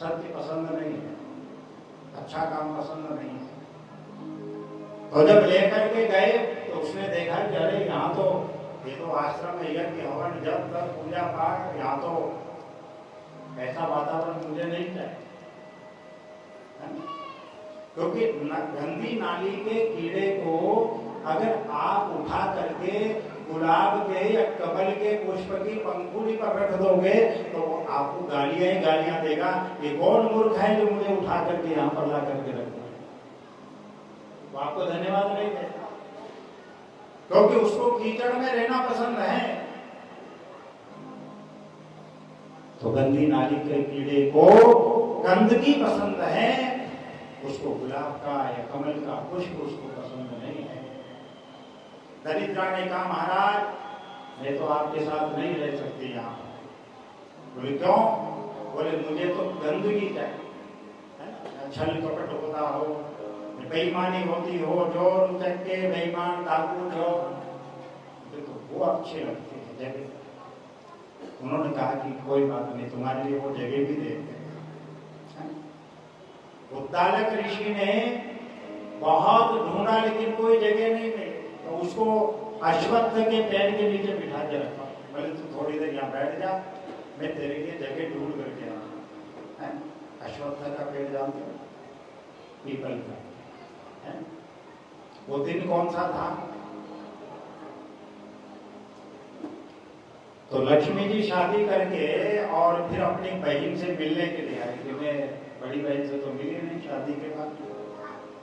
सत्य पसंद नहीं है, अच्छा काम पसंद नहीं है। तो जब लेकर के गए तो उसने देखा कि अरे यहाँ तो ये तो आश्रम में यज्ञ हवन जब तक पूजा पाठ, यहाँ तो ऐसा वातावरण मुझे नहीं चाहिए। क्योंकि गंदी नाली के कीड़े को अगर आप उठा करके गुलाब के या कमल के पुष्प की पंखुड़ी पर रख दोगे तो आपको गालियां ही गालियां देगा, ये कौन मूर्ख है जो मुझे उठा करके यहाँ पर ला करके रख दिया। तो आपको धन्यवाद नहीं देगा, क्योंकि उसको कीचड़ में रहना पसंद है। तो गंदी नाली के कीड़े को गंदगी पसंद है, उसको गुलाब का या कमल का पुष्प उसको पसंद नहीं है। दरिद्रा ने कहा महाराज मैं तो आपके साथ नहीं रह सकती यहाँ। बोले क्यों? बोले मुझे तो गंदगी चाहिए, छल कपट होता हो, बेईमानी होती हो, चोर चक्के बेईमान डाकू जो, तो वो अच्छे लगते हैं जगह। उन्होंने कहा कि कोई बात नहीं, तुम्हारे लिए वो जगह भी देते हैं। उद्दालक ऋषि ने बहुत ढूंढा लेकिन कोई जगह नहीं मिली, तो उसको अश्वत्थ के पेड़ के नीचे बिठा के रखा। बोले तू थोड़ी देर यहाँ बैठ जा, मैं तेरे लिए जगह ढूंढ करके आऊंगा। अश्वत्थ का पेड़ जानते हो? पीपल का है? वो दिन कौन सा था? तो लक्ष्मी जी शादी करके और फिर अपनी बहन से मिलने के लिए आई कि मैं बड़ी बहन से तो मिली नहीं शादी के बाद।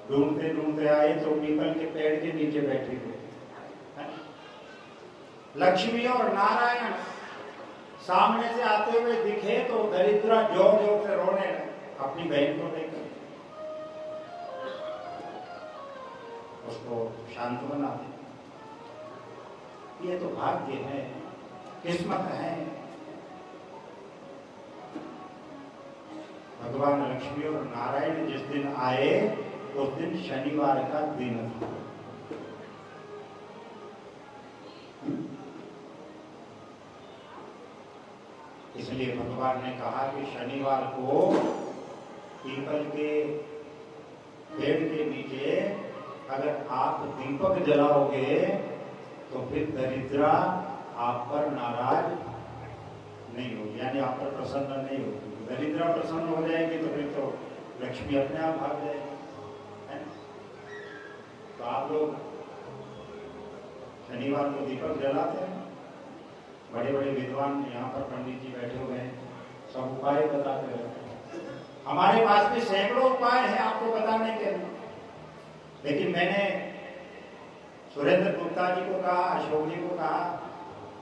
ढूंढते ढूंढते आए तो पीपल के पेड़ के नीचे बैठी हुई। लक्ष्मी और नारायण सामने से आते हुए दिखे तो दरिद्रा जोर जोर से रोने लगे अपनी बहन को देखकर। उसको सांत्वना दी, ये तो भाग्य है, किस्मत है। भगवान लक्ष्मी और नारायण जिस दिन आए उस दिन शनिवार का दिन था। इसलिए भगवान ने कहा कि शनिवार को पीपल के पेड़ के नीचे अगर आप दीपक जलाओगे तो फिर दरिद्रा आप पर नाराज नहीं होगी, यानी आप पर प्रसन्न नहीं होगी। दरिद्रा प्रसन्न हो जाएगी तो फिर तो लक्ष्मी अपने आप भाग जाएगी। तो आप लोग शनिवार को दीपक जलाते हैं। बड़े बड़े विद्वान यहाँ पर पंडित जी बैठे हुए हैं, सब उपाय बताते रहते हैं। हमारे पास भी सैकड़ों उपाय हैं आपको बताने के लिए, लेकिन मैंने सुरेंद्र गुप्ता जी को कहा, अशोक जी को कहा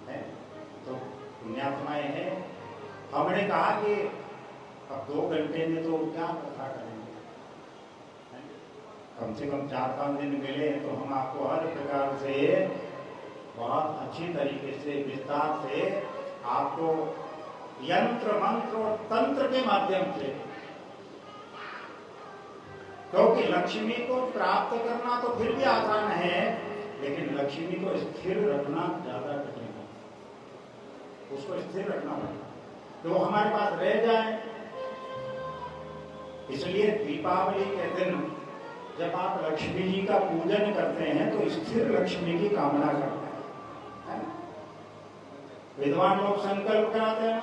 है, तो पुण्यात्माएं हैं, हमने कहा कि अब 2 घंटे में तो क्या कथा करेंगे, कम से कम 4-5 दिन मिले तो हम आपको हर प्रकार से बहुत अच्छी तरीके से विस्तार से आपको यंत्र मंत्र और तंत्र के माध्यम से, क्योंकि लक्ष्मी को प्राप्त करना तो फिर भी आसान है, लेकिन लक्ष्मी को स्थिर रखना ज्यादा कठिन है। उसको स्थिर रखना पड़ेगा तो वो हमारे पास रह जाए। इसलिए दीपावली के दिन जब आप लक्ष्मी जी का पूजन करते हैं तो स्थिर लक्ष्मी की कामना करते हैं। विद्वान लोग संकल्प कराते हैं,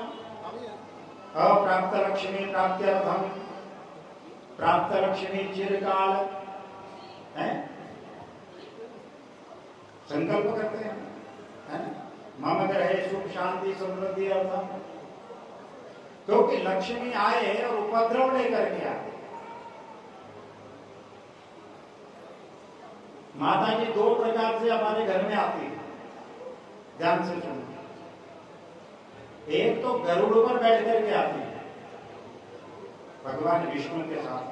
अप्राप्त लक्ष्मी प्राप्त्यर्थम प्राप्त लक्ष्मी चिरकाल है, संकल्प करते हैं, है? मम ग्रहे सुख शांति समृद्धि अर्थम। क्योंकि लक्ष्मी आए और उपद्रव लेकर के आए। माता जी 2 प्रकार से हमारे घर में आती है, ध्यान से सुनो। एक तो गरुड़ पर बैठ करके आती है भगवान विष्णु के साथ,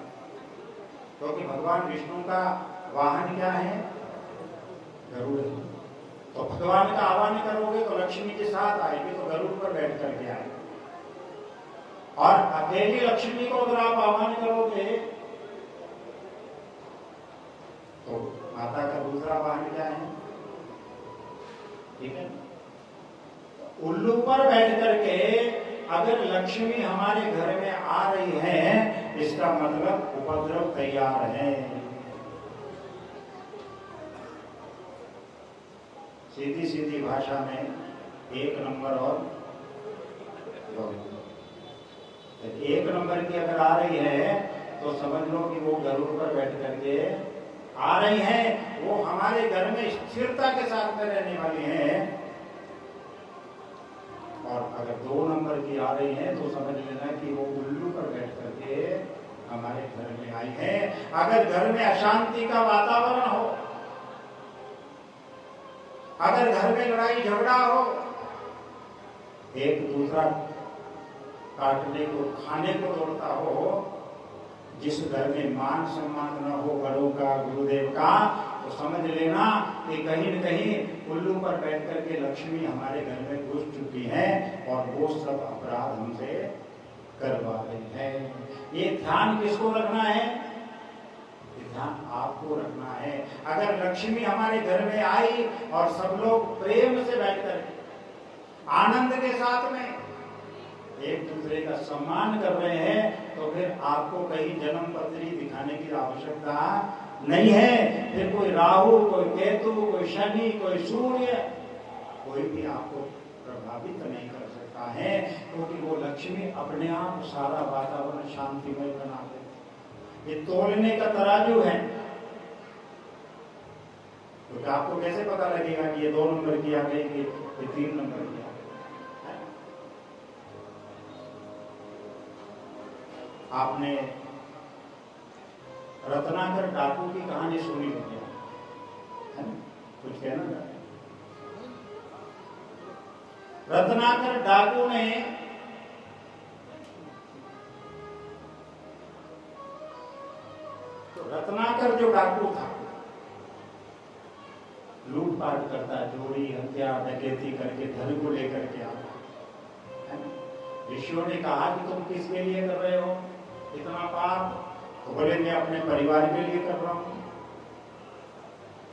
क्योंकि भगवान विष्णु का वाहन क्या है? गरुड़। तो भगवान का आह्वान करोगे तो लक्ष्मी के साथ आएगी, तो गरुड़ पर बैठ करके आएगी। और अकेली लक्ष्मी को अगर आप आह्वान करोगे तो माता का दूसरा वाहन क्या है? ठीक है, उल्लू पर बैठ करके अगर लक्ष्मी हमारे घर में आ रही है, इसका मतलब उपद्रव तैयार है। सीधी सीधी भाषा में 1 नंबर और 2 नंबर। 1 नंबर की अगर आ रही है तो समझ लो कि वो गरुड़ पर बैठ करके आ रही है, वो हमारे घर में स्थिरता के साथ में रहने वाली है। और अगर 2 नंबर की आ रही है तो समझ लेना कि वो उल्लू पर बैठ करके हमारे घर में आई है। अगर घर में अशांति का वातावरण हो, अगर घर में लड़ाई झगड़ा हो, एक दूसरा काटने को खाने को दौड़ता हो, जिस घर में मान सम्मान न हो बड़ों का, गुरुदेव का, तो समझ लेना कि कहीं न कहीं उल्लू पर बैठ करके लक्ष्मी हमारे घर में घुस चुकी है और वो सब अपराध हमसे करवा रही है। ये ध्यान किसको रखना है? ध्यान आपको रखना है। अगर लक्ष्मी हमारे घर में आई और सब लोग प्रेम से बैठकर आनंद के साथ में एक दूसरे का सम्मान कर रहे हैं, तो फिर आपको कहीं जन्म पत्री दिखाने की आवश्यकता नहीं है। फिर कोई राहु, कोई केतु, कोई शनि, कोई सूर्य, कोई भी आपको प्रभावित नहीं कर सकता है, क्योंकि वो लक्ष्मी अपने आप सारा वातावरण शांतिमय बना देती। ये तोलने का तराजू है। तो आपको कैसे पता लगेगा कि ये 2 नंबर की आ गई कि ये 3 नंबर की आ गई? आपने रत्नाकर डाकू की कहानी सुनी होगी, है ना? कुछ कहना चाहते? रत्नाकर डाकू ने तो रत्नाकर जो डाकू था, लूटपाट करता, चोरी, हत्या, डकैती करके धन को लेकर के आता। ऋषियों ने कहा कि तुम किसके लिए कर रहे हो इतना पाप? तो बोले मैं अपने परिवार के लिए कर रहा हूं,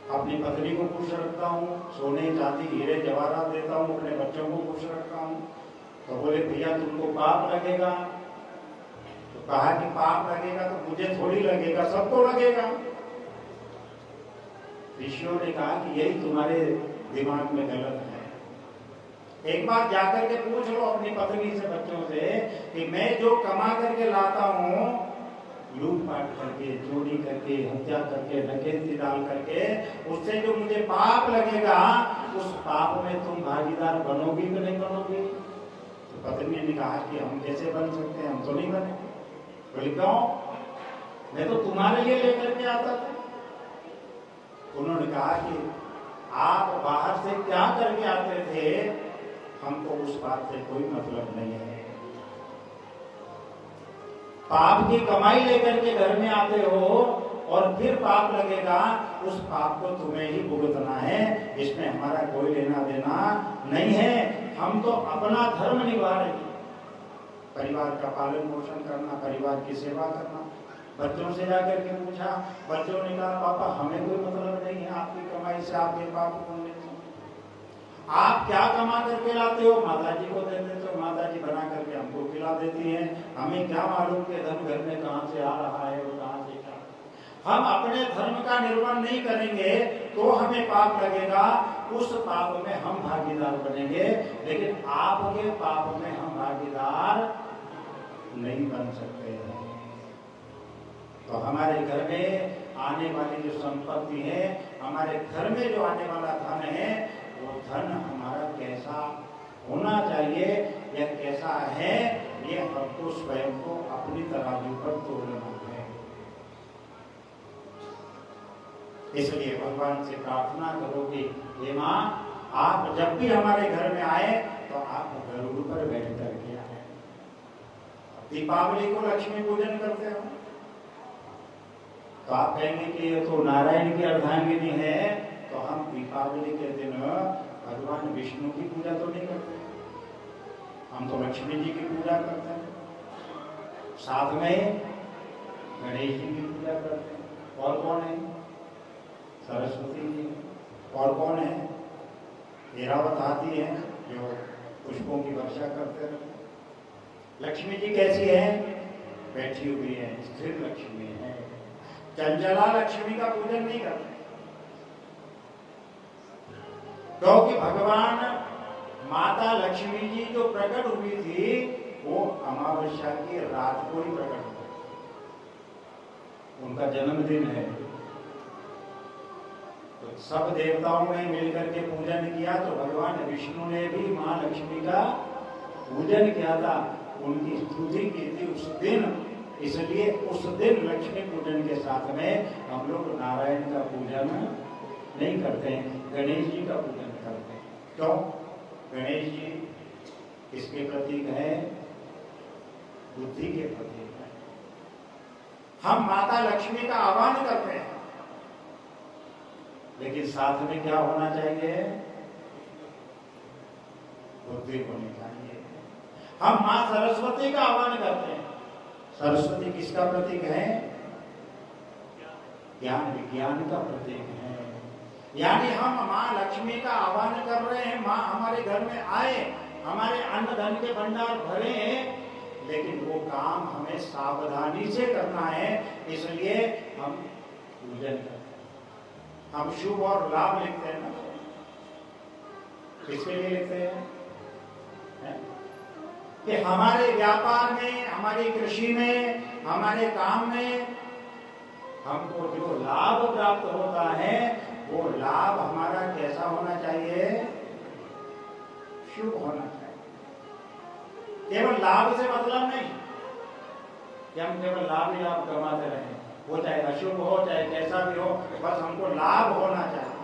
अपनी पत्नी को खुश रखता हूँ, सोने चांदी हीरे जवाहरात देता हूँ, अपने बच्चों को खुश रखता हूँ। तो बोले भैया तुमको पाप लगेगा? तो कहा कि पाप लगेगा तो मुझे थोड़ी लगेगा, सबको लगेगा। ऋषियों ने कहा कि यही तुम्हारे दिमाग में गलत है। एक बार जाकर के पूछ लो अपनी पत्नी से, बच्चों से कि मैं जो कमा करके लाता हूँ, लूटपाट करके, चोरी करके, हत्या करके, डकैती डाल करके, उससे जो मुझे पाप लगेगा, उस पाप में तुम भागीदार बनोगी कि नहीं बनोगी? तो पत्नी ने कहा कि हम कैसे बन सकते हैं, हम तो नहीं बने। बोले क्यों? मैं तो तुम्हारे लिए लेकर के आता था। उन्होंने कहा कि आप बाहर से क्या करके आते थे, हमको उस बात से कोई मतलब नहीं है। पाप की कमाई लेकर के घर में आते हो और फिर पाप लगेगा, उस पाप को तुम्हें ही भुगतना है, इसमें हमारा कोई लेना देना नहीं है। हम तो अपना धर्म निभा रहे हैं, परिवार का पालन पोषण करना, परिवार की सेवा करना। बच्चों से जाकर के पूछा, बच्चों ने कहा पापा हमें कोई मतलब नहीं है आपकी कमाई से, आपके पाप पुण्य से। आप क्या कमा करके लाते हो? माता जी को दे देते हो, माता जी बना करके हमको खिला देती हैं। हमें क्या मालूम कि धन घर में कहाँ से आ रहा है और कहाँ से क्या। हम अपने धर्म का निर्वहन नहीं करेंगे तो हमें पाप लगेगा, उस पाप में हम भागीदार बनेंगे, लेकिन आपके पाप में हम भागीदार नहीं बन सकते हैं। तो हमारे घर में आने वाली जो संपत्ति है, हमारे घर में जो आने वाला धन है, वो धन हमारा कैसा होना चाहिए या कैसा है, ये हमको स्वयं को अपनी तराजू पर तोलना है। इसलिए भगवान से प्रार्थना करो कि हे माँ, आप जब भी हमारे घर में आए तो आप गरुड़ पर बैठ करके आए। दीपावली को लक्ष्मी पूजन करते हो तो आप कहेंगे कि ये तो नारायण की अर्धांगिनी है, तो हम दीपावली के दिन भगवान विष्णु की पूजा तो नहीं करते, हम तो लक्ष्मी जी की पूजा करते हैं, साथ में गणेश जी की पूजा करते हैं। और कौन है? सरस्वती जी। और कौन है? ऐरावत हाथी है जो पुष्पों की वर्षा करते हैं। लक्ष्मी जी कैसी है? बैठी हुई है, स्थिर लक्ष्मी है। चंचला लक्ष्मी का पूजन नहीं करते, क्योंकि भगवान माता लक्ष्मी जी जो प्रकट हुई थी वो अमावस्या की रात को ही प्रकट हुई, उनका जन्मदिन है। तो सब देवताओं ने मिलकर के पूजन किया, तो भगवान विष्णु ने भी मां लक्ष्मी का पूजन किया था, उनकी स्तुति की थी उस दिन। इसलिए उस दिन लक्ष्मी पूजन के साथ में हम लोग नारायण का पूजन नहीं करते हैं, गणेश जी का पूजन करते हैं। क्यों? गणेश जी किसके प्रतीक है? बुद्धि के प्रतीक है। हम माता लक्ष्मी का आह्वान करते हैं, लेकिन साथ में क्या होना चाहिए? बुद्धि होनी चाहिए। हम मां सरस्वती का आह्वान करते हैं। सरस्वती किसका प्रतीक है? ज्ञान विज्ञान का प्रतीक है। यानी हम मां लक्ष्मी का आह्वान कर रहे हैं, मां हमारे घर में आए, हमारे अन्न धन के भंडार भरे, लेकिन वो काम हमें सावधानी से करना है, इसलिए हम पूजन करते हैं। हम शुभ और लाभ लिखते हैं ना, किसके लिए लिखते हैं? कि हमारे व्यापार में, हमारी कृषि में, हमारे काम में हमको जो लाभ प्राप्त होता है वो लाभ हमारा कैसा होना चाहिए? शुभ होना चाहिए। केवल लाभ से मतलब नहीं कि हम केवल लाभ ही लाभ कमाते रहें, वो चाहे अशुभ हो चाहे कैसा भी हो, बस हमको लाभ होना चाहिए।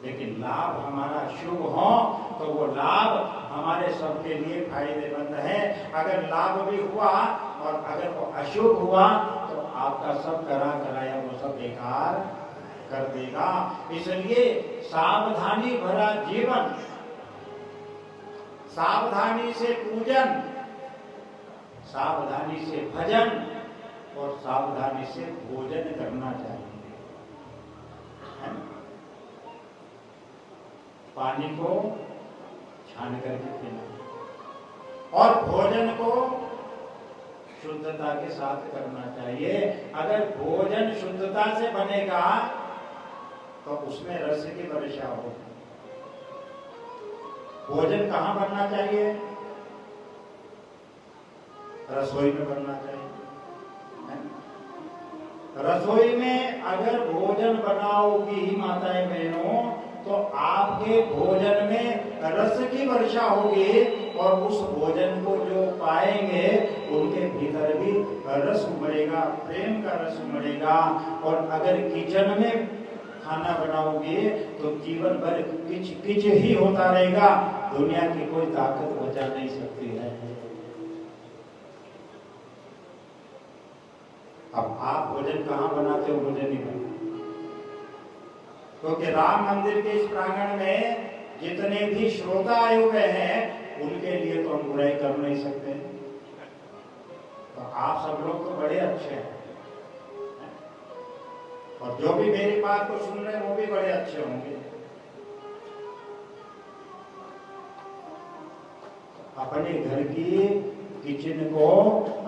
लेकिन लाभ हमारा शुभ हो तो वो लाभ हमारे सबके लिए फायदेमंद है। अगर लाभ भी हुआ और अगर वो अशुभ हुआ तो आपका सब कराया वो सब बेकार कर देगा। इसलिए सावधानी भरा जीवन, सावधानी से पूजन, सावधानी से भजन और सावधानी से भोजन करना चाहिए। पानी को छान करके पीना और भोजन को शुद्धता के साथ करना चाहिए। अगर भोजन शुद्धता से बनेगा तो उसमें रस की वर्षा होगी। भोजन कहाँ बनना चाहिए? रसोई में बनना चाहिए। रसोई में अगर भोजन बनाओगी माताएं बहनों, तो आपके भोजन में रस की वर्षा होगी और उस भोजन को जो पाएंगे उनके भीतर भी रस उमड़ेगा, प्रेम का रस उमड़ेगा। और अगर किचन में खाना बनाओगे तो जीवन भर किच किच ही होता रहेगा, दुनिया की कोई ताकत बचा नहीं सकती है। अब आप भोजन कहाँ बनाते हो? मुझे नहीं पता, क्योंकि राम मंदिर के इस प्रांगण में जितने भी श्रोता आए हुए हैं उनके लिए तो हम बुराई कर नहीं सकते। तो आप सब लोग तो बड़े अच्छे हैं और जो भी मेरी बात को सुन रहे हैं वो भी बड़े अच्छे होंगे। अपने घर की किचन को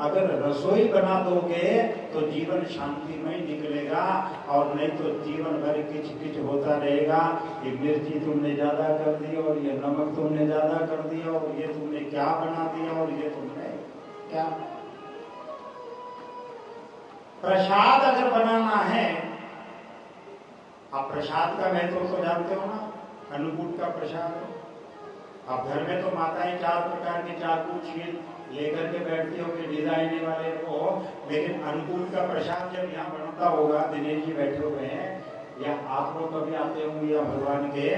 अगर रसोई बना दोगे तो जीवन शांतिमय निकलेगा, और नहीं तो जीवन भर किच किच होता रहेगा। ये मिर्ची तुमने ज्यादा कर दी और ये नमक तुमने ज्यादा कर दिया और ये तुमने क्या बना दिया और ये तुमने क्या। प्रसाद अगर बनाना है, आप प्रसाद का महत्व तो जानते हो ना, अन्नकूट का प्रसाद। अब घर में तो माताएं 4 प्रकार के चाकू छील लेकर के बैठती होगी डिजाइन वाले को, लेकिन अन्नकूट का प्रसाद जब यहाँ बनता होगा, दिनेश जी बैठे हुए हैं या आप लोग कभी आते होंगे या भगवान के,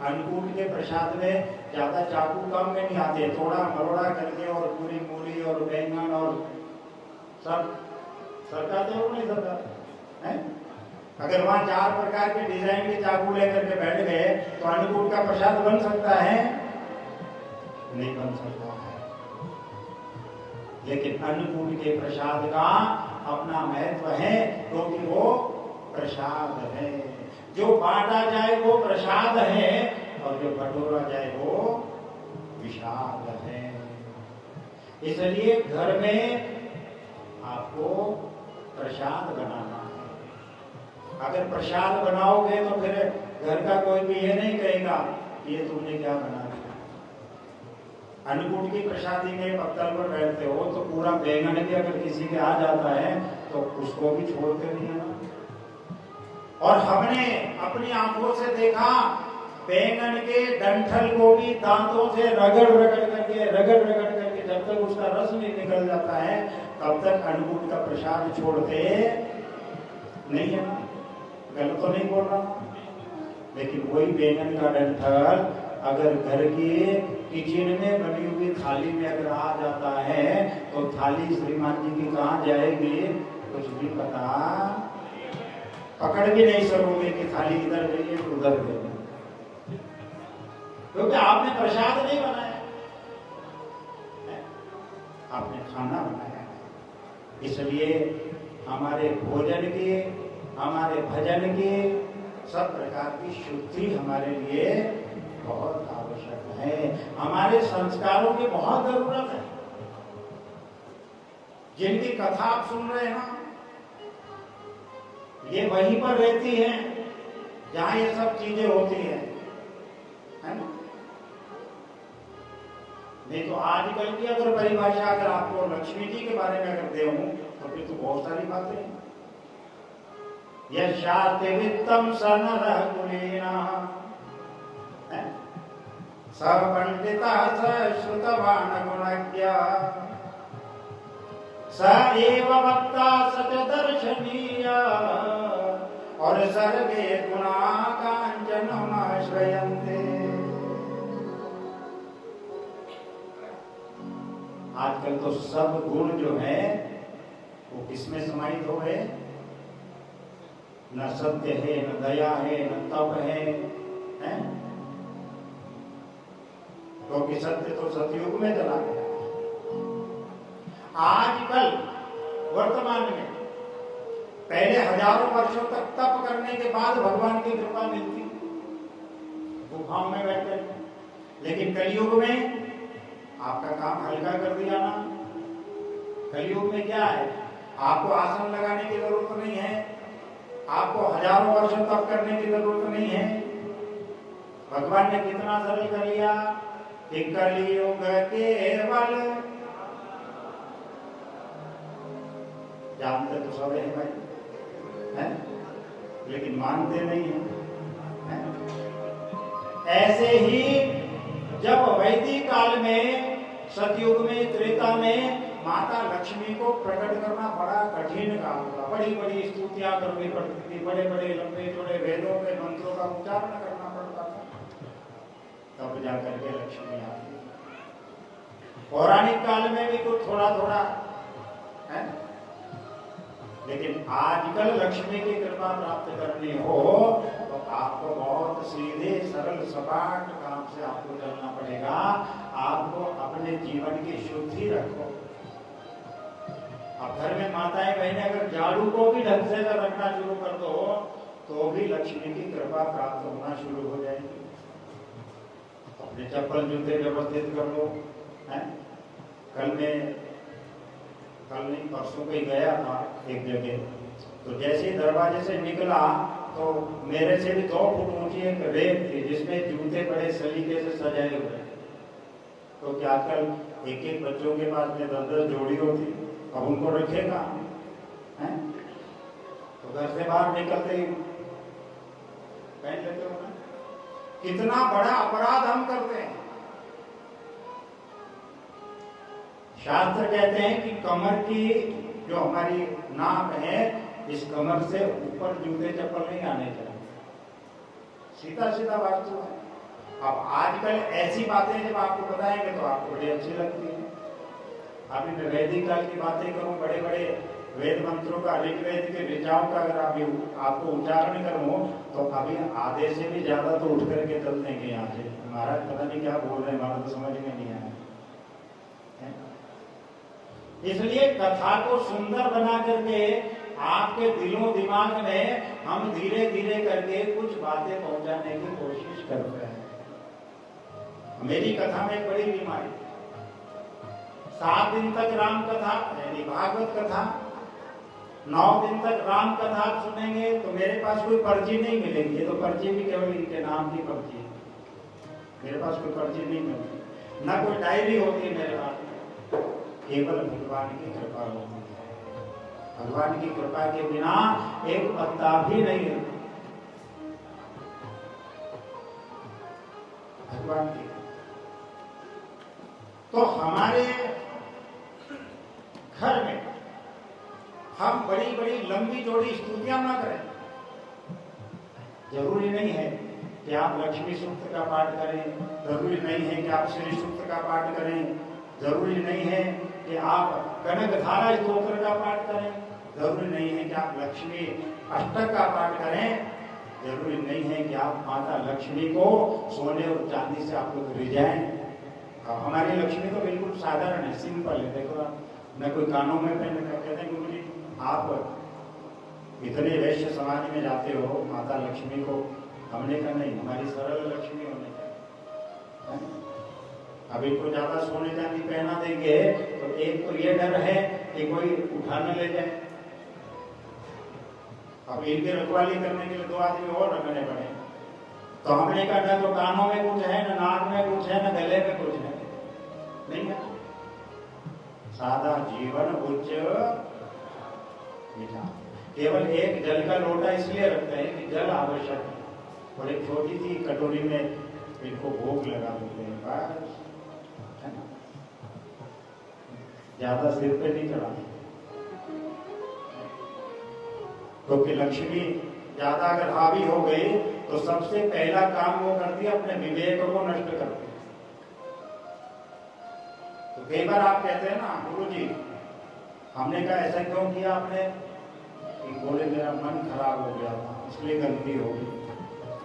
अन्नकूट के प्रसाद में ज्यादा चाकू कम में नहीं आते, थोड़ा मरोड़ा करके और पूरी मूली और बैंगन और सब सरकाते हो नहीं सरकाते हैं। अगर वहां 4 प्रकार के डिजाइन के चाकू लेकर के बैठ गए तो अन्नकूट का प्रसाद बन सकता है? नहीं बन सकता है। लेकिन अन्नकूट के प्रसाद का अपना महत्व है, क्योंकि वो प्रसाद है। जो बांटा जाए वो प्रसाद है और जो बटोरा जाए वो विषाद है। इसलिए घर में आपको प्रसाद बनाना है। अगर प्रसाद बनाओगे तो फिर घर का कोई भी ये नहीं कहेगा ये तुमने क्या बना दिया। अन्नकूट की प्रसादी में पत्तल पर बैठते हो तो पूरा बैंगन भी अगर किसी के आ जाता है तो उसको भी छोड़ते नहीं है। और हमने अपनी आंखों से देखा बैंगन के डंठल को भी दांतों से रगड़ रगड़ करके जब तक उसका रस नहीं निकल जाता है तब तक अन्नकूट का प्रसाद छोड़ते नहीं है ना। गलत तो नहीं बोल रहा। लेकिन वही बैंगन का डंठल अगर घर की किचन में बनी हुई थाली में अगर आ जाता है तो थाली श्रीमान जी की कहाँ जाएगी कुछ भी पता पकड़ भी नहीं सकोगे कि थाली इधर गई है उधर गई, क्योंकि आपने प्रसाद नहीं बनाया, आपने खाना बनाया। इसलिए हमारे भोजन की, हमारे भजन की, सब प्रकार की शुद्धि हमारे लिए बहुत आवश्यक है। हमारे संस्कारों की बहुत जरूरत है। जिनकी कथा आप सुन रहे हैं ना, ये वहीं पर रहती है जहां ये सब चीजें होती है ना। नहीं तो आजकल की अगर परिभाषा अगर आपको लक्ष्मी जी के बारे में अगर दे तो फिर तो बहुत सारी बातें हैं। यशाति वित्तम सनरः कुलीना स पंडितः स श्रुतवान् गुणज्ञः स एव वक्ता स च दर्शनीयः और सर्वे गुणा कांचनम् श्रयन्ते। आजकल तो सब गुण जो है वो किसमें समाहित हो गए? न सत्य है, न दया है, न तप है, क्योंकि सत्य तो सतयुग में चला गया। आजकल वर्तमान में पहले हजारों वर्षों तक तप करने के बाद भगवान की कृपा मिलती गुफाओं में बैठकर, लेकिन कलयुग में आपका काम हल्का कर दिया ना। कलयुग में क्या है, आपको आसन लगाने की जरूरत नहीं है, आपको हजारों वर्षों तप करने की जरूरत नहीं है। भगवान ने कितना सरल कर लिया कि कलयुग केवल, जानते तो सब है भाई, है? लेकिन मानते नहीं है? ऐसे ही जब वैदिक काल में, सतयुग में, त्रेता में माता लक्ष्मी को प्रकट करना बड़ा कठिन काम था। बड़ी बड़ी स्तुतियां करनी पड़ती थी, बड़े बड़े लंबे चौड़े वेदों के मंत्रों का उच्चारण करना पड़ता था, तब जाकर के लक्ष्मी आती। पौराणिक काल में भी कुछ थोड़ा थोड़ा है, लेकिन आजकल लक्ष्मी की कृपा प्राप्त करनी हो तो आपको बहुत सीधे सरल सपाट काम से आपको चलना पड़ेगा। आपको अपने जीवन की शुद्धि रखो। अब घर में माताएं बहनें अगर झाड़ू को भी ढंग से रखना शुरू कर दो तो भी लक्ष्मी की कृपा प्राप्त होना शुरू हो जाएगी। अपने चप्पल जूते व्यवस्थित कर लो। कल नहीं परसों कहीं गया था एक जगह, तो जैसे ही दरवाजे से निकला तो मेरे से भी 2 फुट ऊंची एक रेक थी जिसमें जूते बड़े सलीके से सजाए हुए। तो क्या आजकल एक एक बच्चों के पास में 10-10 जोड़ी होती, अब उनको रखेगा है? तो घर से बाहर निकलते ही पहन लेते हो ना। कितना बड़ा अपराध हम करते हैं। शास्त्र कहते हैं कि कमर की जो हमारी नाक है, इस कमर से ऊपर जूते चप्पल नहीं आने चाहिए। सीधा सीधा बात तो है। अब आजकल ऐसी बातें जब आपको बताएंगे तो आपको बड़ी अच्छी लगती है। अभी मैं वैदिक काल की बातें करूं, बड़े बड़े वेद मंत्रों का, ऋग्वेद के ऋचाओं का अगर आपको उच्चारण करूं तो अभी आधे से भी ज्यादा तो उठ करके चल देंगे यहाँ से। महाराज पता नहीं क्या बोल रहे हैं, हमारा तो समझ में नहीं आया। इसलिए कथा को सुंदर बना करके आपके दिलों दिमाग में हम धीरे धीरे करके कुछ बातें पहुंचाने की कोशिश करते हैं। मेरी कथा में एक बड़ी बीमारी, 7 दिन तक राम कथा यानी भागवत कथा, 9 दिन तक राम कथा आप सुनेंगे तो मेरे पास कोई पर्ची नहीं मिलेगी। ये तो पर्ची भी केवल इनके नाम की पर्ची है, मेरे पास कोई पर्ची नहीं मिलती, ना कोई डायरी होती है मेरे पास। केवल भगवान की कृपा होती है। भगवान की कृपा के बिना एक पत्ता भी नहीं है। भगवान की तो हमारे घर में हम बड़ी बड़ी लंबी चौड़ी स्तुतियां ना करें। जरूरी नहीं है कि आप लक्ष्मी सूक्त का पाठ करें, जरूरी नहीं है कि आप श्री सूक्त का पाठ करें, जरूरी नहीं है कि आप कनकधारा स्तोत्र का पाठ करें, जरूरी नहीं है कि आप लक्ष्मी अष्टक का पाठ करें, जरूरी नहीं है कि आप माता लक्ष्मी को सोने और चांदी से आप लोग रिझाएं। हमारी लक्ष्मी तो बिल्कुल साधारण है, सिंपल है। देखो आप न कोई कानों में पहन कर कहते हैं गुरु जी आप इतने वैश्य समाज में जाते हो माता लक्ष्मी को, हमने कहा नहीं, हमारी सरल लक्ष्मी होने चाहिए। अब इनको ज्यादा सोने चांदी पहना देंगे तो एक तो ये डर है कि कोई उठा न ले जाए। अब इनकी रखवाली करने के लिए 2 आदमी और रखने पड़े। तो हमने कहा न तो कानों में कुछ है, न नाक में कुछ है, न गले में कुछ है, नहीं है। सादा जीवन उच्च मीठा। केवल एक जल का लोटा इसलिए रखते हैं कि जल आवश्यक है, और एक छोटी सी कटोरी में इनको भोग लगा देते हैं, बस, है ना। ज्यादा सिर पे नहीं चढ़ाते, क्योंकि लक्ष्मी ज्यादा अगर हावी हो गई तो सबसे पहला काम वो करती है अपने विवेक को नष्ट करती है। तो कई बार आप कहते हैं ना गुरु जी हमने कहा ऐसा क्यों किया आपने, कि बोले मेरा मन खराब हो गया था इसलिए गलती हो गई।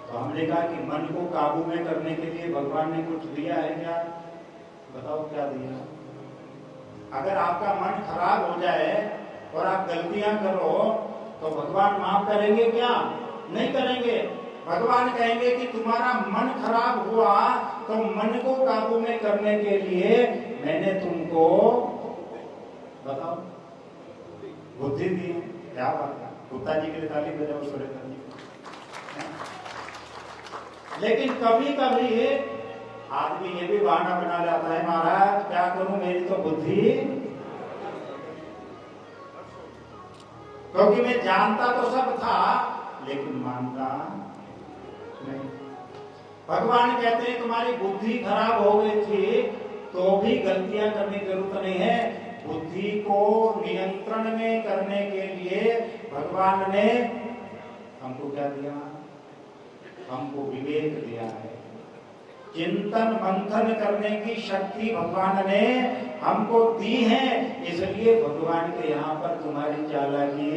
तो हमने कहा कि मन को काबू में करने के लिए भगवान ने कुछ दिया है क्या, बताओ क्या दिया। अगर आपका मन खराब हो जाए और आप गलतियां करो तो भगवान माफ करेंगे क्या, नहीं करेंगे। भगवान कहेंगे कि तुम्हारा मन खराब हुआ तो मन को काबू में करने के लिए मैंने तुमको बताओ बुद्धि दी। क्या बात है, गुप्ता जी के लिए ताली बजाओ, सुरेंद्र जी। लेकिन कभी कभी आदमी ये भी बहाना बना जाता है, महाराज क्या करूं मेरी तो बुद्धि, क्योंकि मैं जानता तो सब था लेकिन मानता नहीं। भगवान कहते हैं तुम्हारी बुद्धि खराब हो गई थी तो भी गलतियां करने की जरूरत नहीं है। बुद्धि को नियंत्रण में करने के लिए भगवान ने हमको क्या दिया, हमको विवेक दिया है। चिंतन मंथन करने की शक्ति भगवान ने हमको दी है, इसलिए भगवान के यहाँ पर तुम्हारी चालाकी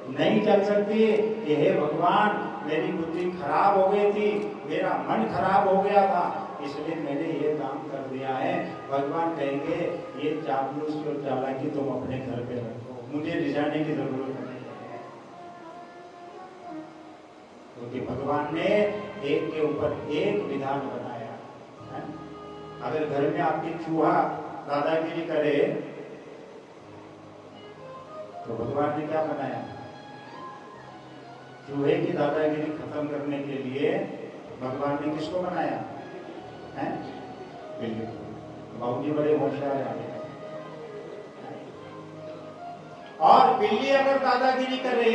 नहीं चल सकती कि हे भगवान मेरी बुद्धि खराब हो गई थी, मेरा मन खराब हो गया था इसलिए मैंने ये काम कर दिया है। भगवान कहेंगे ये चापलूसी और चालाकी तुम अपने घर पे रखो, मुझे रिझाने की जरूरत नहीं है। क्योंकि भगवान ने एक के ऊपर एक विधान बनाया है। अगर घर में आपकी चूहा दादागिरी करे तो भगवान ने क्या बनाया, चूहे की दादागिरी खत्म करने के लिए भगवान ने किसको बनाया है, बिल्ली। बाबूजी बड़े होशियार हैं। और बिल्ली अगर दादागिरी करे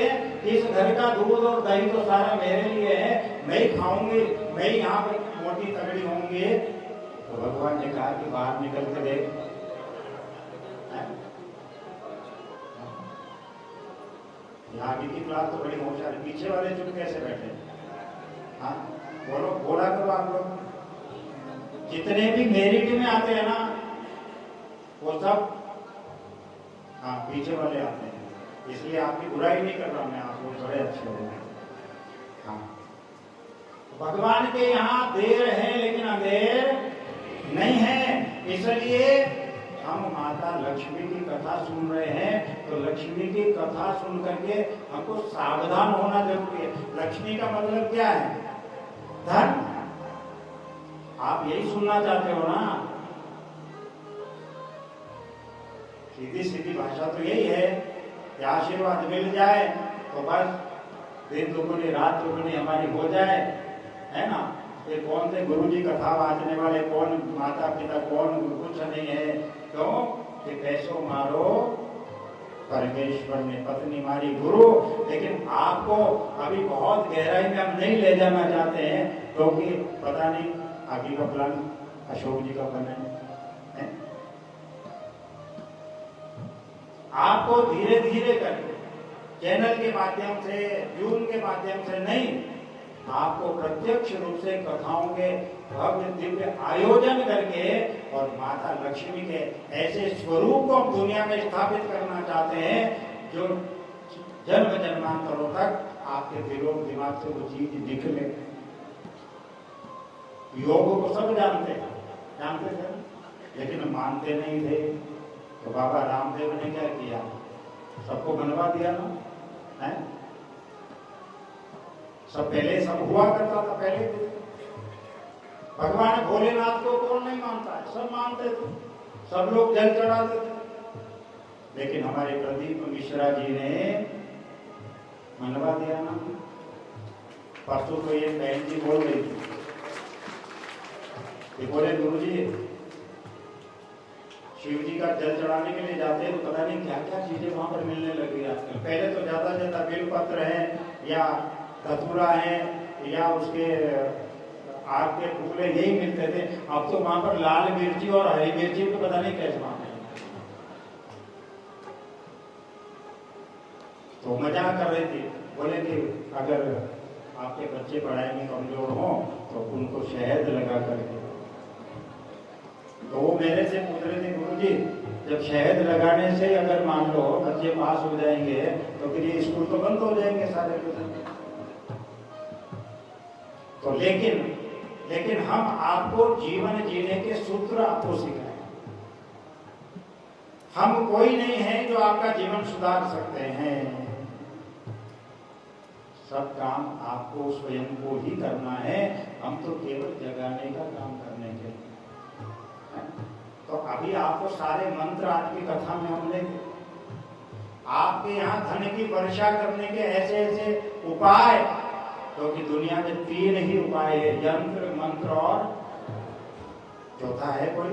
इस घर का दूध और दही तो सारा मेरे लिए है, मैं ही खाऊंगी, मैं ही यहाँ पर मोटी तगड़ी होंगी, तो भगवान ने कहा कि बाहर निकल के देख। आगे की क्लास तो बड़ी होशियार, पीछे वाले चुप कैसे बैठे। हाँ बोलो, बोला करो आप लोग। जितने भी मेरिट में आते हैं ना वो सब हाँ पीछे वाले आते हैं, इसलिए आपकी बुराई नहीं कर रहा मैं, आप लोग बड़े अच्छे हो गए। हाँ भगवान के यहाँ देर है लेकिन अंधेर नहीं है, इसलिए हम माता लक्ष्मी की कथा सुन रहे हैं तो लक्ष्मी की कथा सुन करके हमको सावधान होना जरूरी है। लक्ष्मी का मतलब क्या है, धन। आप आप यही सुनना चाहते हो ना? सीधी सीधी भाषा तो यही है कि आशीर्वाद मिल जाए तो बस दिन दुगुनी रात दुगुनी हमारी हो जाए, है ना? ये कौन से गुरु जी कथा वाचने वाले, कौन माता पिता, कौन कुछ नहीं है। क्यों कि पैसों मारो परमेश्वर ने पत्नी मारी गुरु। लेकिन आपको अभी बहुत गहराई में हम नहीं ले जाना चाहते हैं, क्योंकि पता नहीं आगे का प्लान अशोक जी का बना है। आपको धीरे धीरे करके चैनल के माध्यम से, जूम के माध्यम से नहीं, आपको प्रत्यक्ष रूप से कथाओं के भव्य दिव्य आयोजन करके और माता लक्ष्मी के ऐसे स्वरूप को हम दुनिया में स्थापित करना चाहते हैं जो जन्म जन्मांतरों तक आपके दिलों दिमाग से वो चीज निकले। योग को सब जानते थे, लेकिन मानते नहीं थे। तो बाबा रामदेव ने क्या किया? सबको बनवा दिया ना, है? सब पहले सब हुआ करता था पहले। भगवान भोलेनाथ को कौन नहीं मानता है? सब मानते थे, सब लोग जल चढ़ाते थे। लेकिन हमारे प्रदीप मिश्रा जी ने मनवा दिया ना। परसों तो ये बहन जी बोल रही थी, ये बोले गुरु जी शिव जी का जल चढ़ाने के लिए जाते हैं तो पता नहीं क्या क्या चीजें वहां पर मिलने लगी आजकल। पहले तो ज्यादा बेलपत्र है या धतूरा है या उसके आग के टुकड़े यही मिलते थे। अब तो वहां पर लाल मिर्ची और हरी मिर्ची तो पता नहीं कैसे वहां। तो मजाक कर रही थी, बोले कि अगर आपके बच्चे पढ़ाई में कमजोर हो तो उनको शहद लगा करके। तो वो मेरे से पूछ रहे थे गुरु जी जब शहद लगाने से अगर मान लो बच्चे पास हो जाएंगे तो फिर ये स्कूल तो बंद हो जाएंगे सारे। तो लेकिन हम आपको जीवन जीने के सूत्र आपको सिखाएं। हम कोई नहीं है जो आपका जीवन सुधार सकते हैं। सब काम आपको स्वयं को ही करना है। हम तो केवल जगाने का काम करने के लिए। तो अभी आपको सारे मंत्र आज की कथा में हमने आपके यहाँ धन की वर्षा करने के ऐसे ऐसे उपाय, क्योंकि तो दुनिया में 3 ही उपाय है, यंत्र मंत्र और चौथा है कोई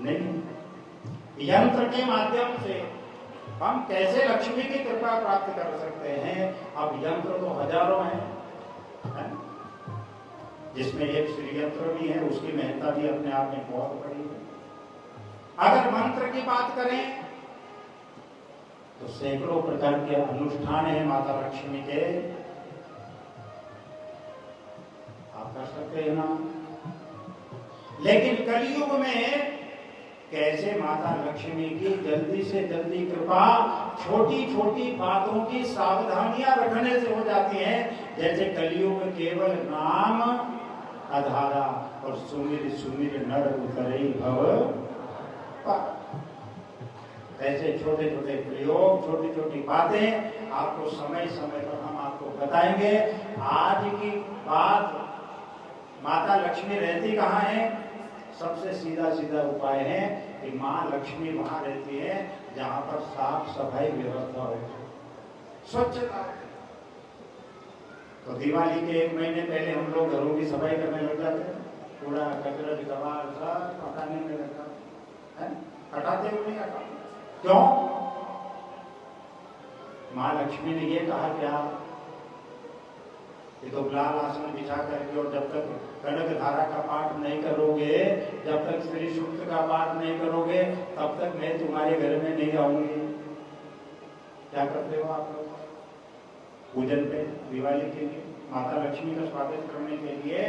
नहीं। यंत्र के माध्यम से हम कैसे लक्ष्मी की कृपा प्राप्त कर सकते हैं? अब यंत्र तो हजारों हैं, जिसमें एक श्री यंत्र भी है, उसकी महत्ता भी अपने आप में बहुत बड़ी है। अगर मंत्र की बात करें तो सैकड़ों प्रकार के अनुष्ठान है माता लक्ष्मी के, आप कर सकते हैं ना। लेकिन कलयुग में कैसे माता लक्ष्मी की जल्दी से जल्दी कृपा छोटी छोटी बातों की सावधानियां रखने से हो जाती है। जैसे कलयुग में केवल नाम आधारा और सुमिर सुमिर नर उतरई भव। ऐसे छोटे छोटे प्रयोग, छोटी छोटी बातें आपको समय समय पर हम आपको बताएंगे। आज की बात, माता लक्ष्मी रहती कहाँ है? सबसे सीधा सीधा उपाय है कि माँ लक्ष्मी वहां रहती है जहां पर साफ सफाई व्यवस्था हो, स्वच्छता। तो दिवाली के 1 महीने पहले हम लोग घरों की सफाई करने लग जाते हैं। कूड़ा कचरा कबाड़ सब हटाने में लगता है। हटाते हो नहीं हटाते? क्यों? माँ लक्ष्मी ने ये कहा कि आप ये तो लाल आसन बिछा करके और जब तक कनक धारा का पाठ नहीं करोगे, जब तक श्री सूक्त का पाठ नहीं करोगे, तब तक मैं तुम्हारे घर में नहीं आऊंगी। क्या करते हो आप लोग पूजन पे? दिवाली के लिए माता लक्ष्मी का स्वागत करने के लिए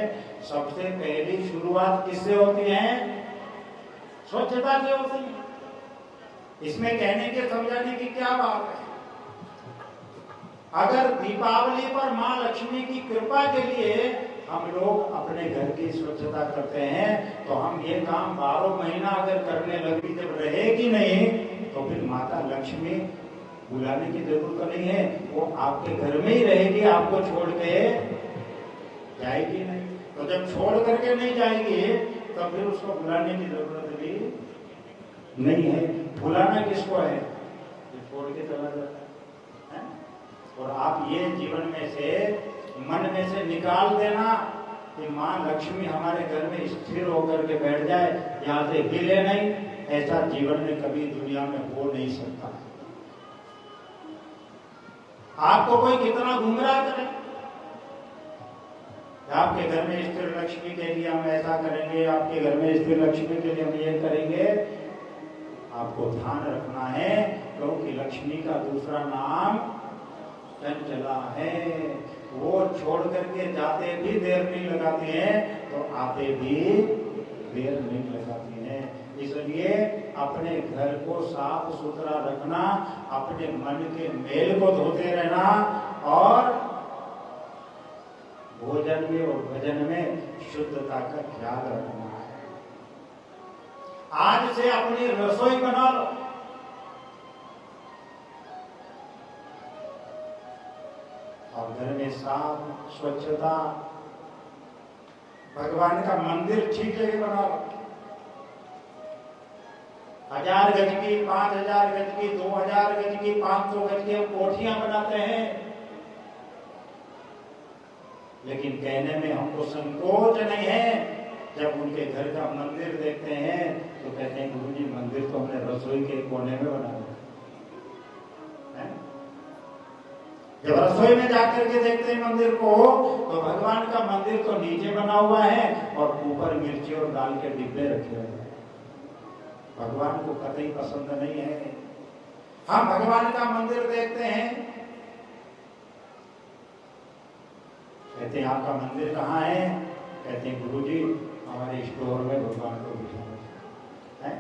सबसे पहली शुरुआत किससे होती है? स्वच्छता से होती है। इसमें कहने के समझाने की क्या बात है? अगर दीपावली पर माँ लक्ष्मी की कृपा के लिए हम लोग अपने घर की स्वच्छता करते हैं तो हम ये काम 12 महीना अगर करने लगी, जब रहेगी नहीं तो फिर माता लक्ष्मी बुलाने की जरूरत नहीं है। वो आपके घर में ही रहेगी, आपको छोड़ के जाएगी नहीं। तो जब छोड़ करके नहीं जाएगी तो फिर उसको बुलाने की जरूरत भी नहीं है। बुलाना किसको है? जो छोड़ के चला जाता है। और आप ये जीवन में से, मन में से निकाल देना कि माँ लक्ष्मी हमारे घर में स्थिर होकर के बैठ जाए, यहाँ से हिले नहीं, ऐसा जीवन में कभी दुनिया में हो नहीं सकता। आपको कोई कितना गुमराह करे, आपके घर में स्थिर लक्ष्मी के लिए हम ऐसा करेंगे, आपके घर में स्थिर लक्ष्मी के लिए हम ये करेंगे, आपको ध्यान रखना है, क्योंकि लक्ष्मी का दूसरा नाम चंचला है। वो छोड़ करके जाते भी देर नहीं लगाते हैं, तो आते भी देर नहीं लगाते हैं। इसलिए अपने घर को साफ सुथरा रखना, अपने मन के मेल को धोते रहना, और भोजन में और भजन में शुद्धता का ख्याल रखना है। आज से अपनी रसोई बना लो, और घर में साफ स्वच्छता, भगवान का मंदिर ठीक जगह बना लो। 1000 गज की, 5000 गज की, 2000 गज की, 500 गज की हम कोठियां बनाते हैं, लेकिन कहने में हमको संकोच नहीं है। जब उनके घर का मंदिर देखते हैं तो कहते हैं गुरु जी मंदिर तो हमने रसोई के कोने में बनाया है। जब रसोई में जाकर के देखते हैं मंदिर को, तो भगवान का मंदिर तो नीचे बना हुआ है और ऊपर मिर्ची और दाल के डिब्बे रखे हुए हैं। भगवान को कतई पसंद नहीं है। हम भगवान का मंदिर देखते हैं, कहते हैं आपका मंदिर कहाँ है? कहते हैं गुरुजी हमारे स्टोर में भगवान को बिठाने हैं।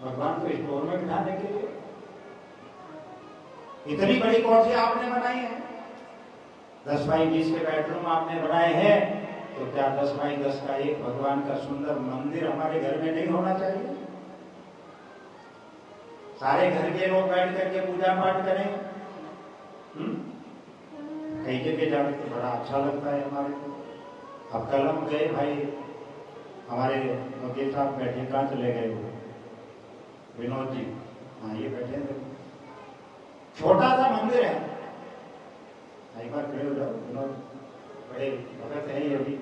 भगवान को स्टोर में बिठाने के लिए इतनी बड़ी कोठी आपने बनाई है, 10 बाई 20 के बेडरूम आपने बनाए हैं, तो क्या 10 बाई 10 का एक भगवान का सुंदर मंदिर हमारे घर में नहीं होना चाहिए? सारे घर के लोग बैठ करके पूजा पाठ करें। कई जगह जाने तो बड़ा अच्छा लगता है हमारे को। अब कल हम गए भाई, हमारे वकील साहब बैठे, कहाँ चले गए वो? विनोद जी, हाँ ये बैठे थे। छोटा सा मंदिर है, एक बार खड़े हो जाओ। विनोद बड़े भगत हैं ये भी,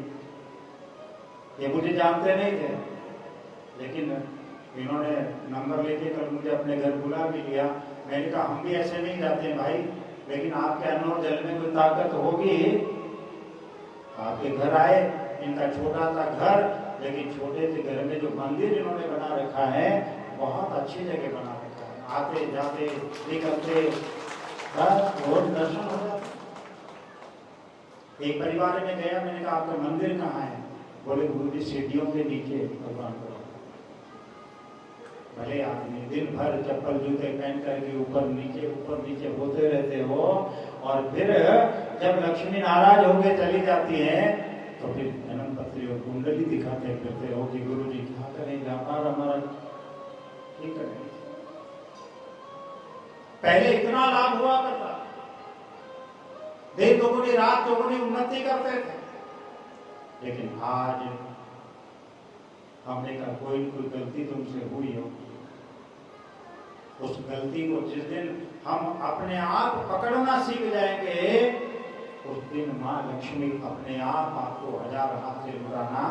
ये मुझे जानते नहीं थे, लेकिन इन्होंने नंबर लेके कल मुझे अपने घर बुला भी लिया। मैंने कहा हम भी ऐसे नहीं जाते हैं भाई, लेकिन आपके अन्न और जल में कोई ताकत होगी। आपके घर आए, इनका छोटा सा घर, लेकिन छोटे से घर में जो मंदिर इन्होंने बना रखा है, बहुत अच्छी जगह बना रखा है। आते जाते निकलते बस रोज दर्शन हो जाते। एक परिवार में गया, मैंने कहा आपका मंदिर कहाँ है? बोले गुरुजी सीढ़ियों के नीचे भगवान को। भले आदमी दिन भर चप्पल जूते पहन करके ऊपर नीचे होते रहते हो, और फिर जब लक्ष्मी नाराज होकर चली जाती है तो फिर जन्म पत्री और कुंडली दिखाते फिरते हो कि गुरु जी क्या करें, व्यापार हमारा ठीक करें। पहले इतना लाभ हुआ करता, दिन दोगुनी रात दोगुनी उन्नति करते थे, लेकिन आज हमने कहा कोई गलती तुमसे हुई हो, उस गलती को जिस दिन हम अपने आप पकड़ना सीख जाएंगे, उस दिन माँ लक्ष्मी अपने आप आपको 1000 हाथ से उड़ाना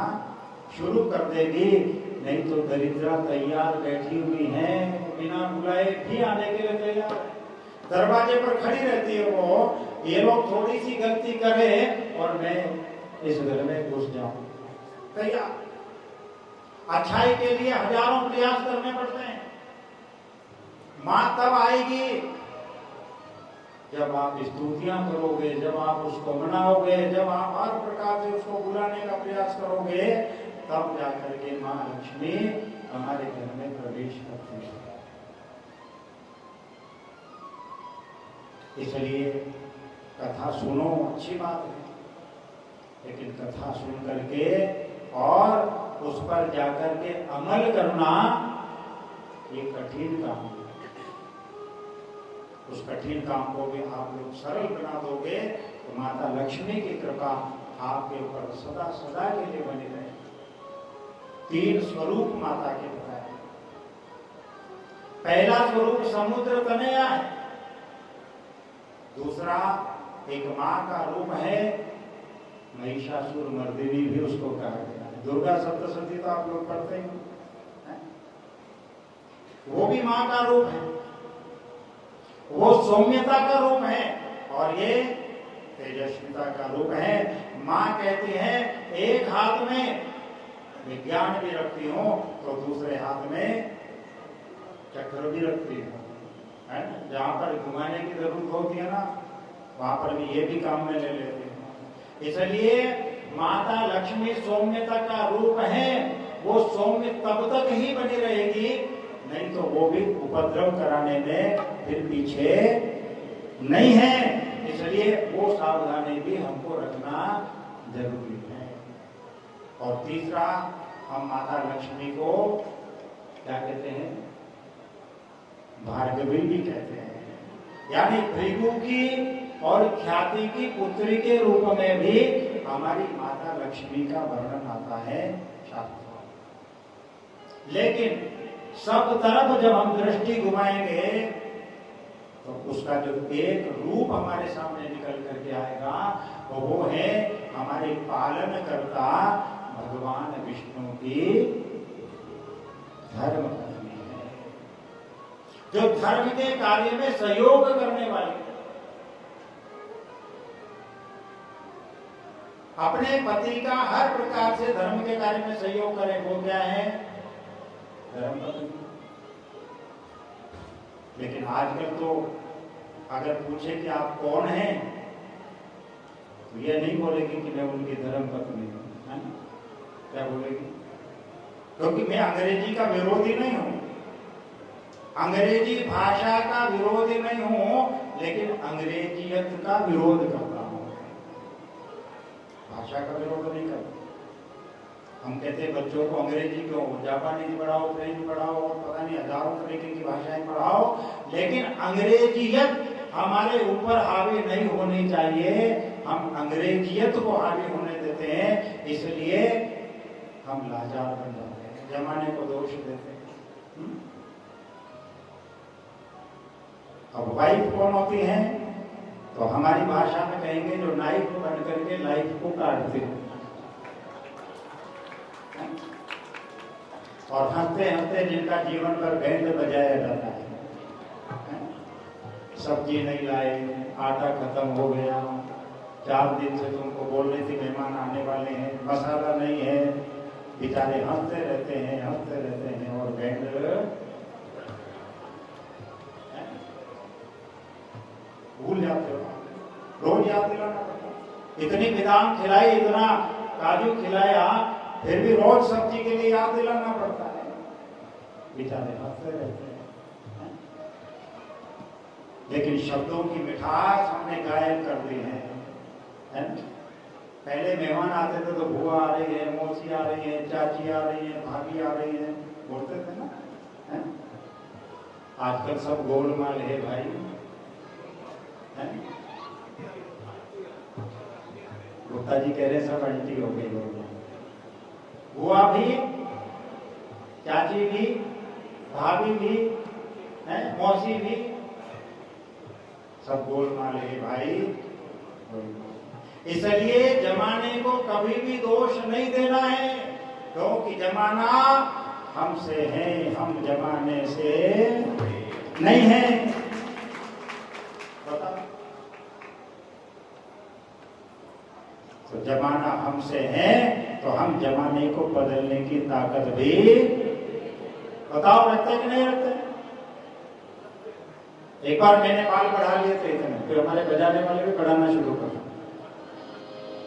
शुरू कर देगी। नहीं तो दरिद्रा तैयार बैठी हुई है, बिना बुलाए भी आने के लिए तैयार, दरवाजे पर खड़ी रहती है वो। ये लोग थोड़ी सी गलती करें और मैं इस घर में घुस जाऊं, तैयार। अच्छाई के लिए हजारों प्रयास करने पड़ते हैं। मां तब आएगी जब आप स्तुतियां करोगे, जब आप उसको मनाओगे, जब आप हर प्रकार से उसको बुलाने का प्रयास करोगे, तब जाकर के मां लक्ष्मी हमारे घर में प्रवेश करती है। इसलिए कथा सुनो, अच्छी बात है, लेकिन कथा सुन करके और उस पर जाकर के अमल करना ये कठिन काम है। उस कठिन काम को भी आप लोग सरल बना दोगे तो माता लक्ष्मी की कृपा आपके ऊपर सदा सदा के लिए बने रहे। 3 स्वरूप माता के बताए। पहला स्वरूप समुद्र तनया है, दूसरा एक मां का रूप है महिषासुर मर्दिनी भी उसको कहा गया है। दुर्गा सप्तशती तो आप लोग पढ़ते हैं, वो भी मां का रूप है, वो सौम्यता का रूप है और ये तेजस्विता का रूप है। मां कहती है एक हाथ में विज्ञान भी रखती हूं तो दूसरे हाथ में चक्र भी रखती हूं, है ना। जहां पर घुमाने की जरूरत होती है ना, वहां पर भी ये भी काम में ले लेती हूं। इसलिए माता लक्ष्मी सौम्यता का रूप है। वो सौम्य तब तक ही बनी रहेगी, नहीं तो वो भी उपद्रव कराने में फिर पीछे नहीं है। इसलिए वो सावधानी भी हमको रखना जरूरी है। और तीसरा, हम माता लक्ष्मी को क्या कहते हैं? भार्गवी भी कहते हैं, यानी भृगु की और ख्याति की पुत्री के रूप में भी हमारी माता लक्ष्मी का वर्णन आता है शास्त्रों में। लेकिन सब तरफ जब हम दृष्टि घुमाएंगे तो उसका जो एक रूप हमारे सामने निकल करके आएगा तो वो है हमारे पालनकर्ता भगवान विष्णु की धर्म पत्नी है, जो धर्म के कार्य में सहयोग करने वाली, अपने पति का हर प्रकार से धर्म के कार्य में सहयोग करे। वो क्या है? धर्म पत्नी। लेकिन आजकल तो अगर पूछे कि आप कौन हैं तो ये नहीं बोलेगी कि मैं उनकी धर्म पत्नी हूं, है ना? क्या बोलेगी? क्योंकि मैं अंग्रेजी का विरोधी नहीं हूं, अंग्रेजी भाषा का विरोधी नहीं हूं, लेकिन अंग्रेजियत का विरोध करता हूं। भाषा का विरोध नहीं करता। हम कहते हैं बच्चों को अंग्रेजी क्यों, जापानी पढ़ाओ, फ्रेंच पढ़ाओ और पता नहीं हजारों तरीके की भाषाएं पढ़ाओ, लेकिन अंग्रेजियत हमारे ऊपर हावी नहीं होनी चाहिए। हम अंग्रेजियत को हावी होने देते हैं, इसलिए हम लाचार बन जाते हैं, जमाने को दोष देते हैं। अब वाइफ कौन होती है? तो हमारी भाषा में कहेंगे जो नाइफ बन करके लाइफ को काटते हैं और हंसते हंसते जिनका जीवन पर बैंड बजाया जाता है। सब्जी नहीं लाए, आटा खत्म हो गया, 4 दिन से तुमको बोल रही थी मेहमान आने वाले हैं, मसाला नहीं है, बेचारे हंसते रहते हैं और बैंड भूल जाते हो। रोज याद दिलाना पड़ता। इतनी बादाम खिलाई, इतना काजू खिलाया, फिर भी रोज सब्जी के लिए याद दिलाना पड़ता है। बेचारे हंसते रहते हैं। लेकिन शब्दों की मिठास हमने गायब कर दी है। पहले मेहमान आते थे तो बुआ आ रही है, मौसी आ रही है, चाची आ रही है, भाभी आ रही है, बोलते थे ना। आजकल सब गोलमाल है भाई। गुप्ता जी कह रहे सब आंटी हो गई, बुआ भी, चाची भी, भाभी भी, मौसी भी, सब गोलमाल है भाई। इसलिए जमाने को कभी भी दोष नहीं देना है, क्योंकि जमाना हमसे है, हम जमाने से नहीं है। बताओ, तो जमाना हमसे है तो हम जमाने को बदलने की ताकत भी, बताओ, रखते कि नहीं रखते? एक बार मैंने बाल बढ़ा लिए थे इतने, फिर हमारे बजाने वाले भी बढ़ाना शुरू कर।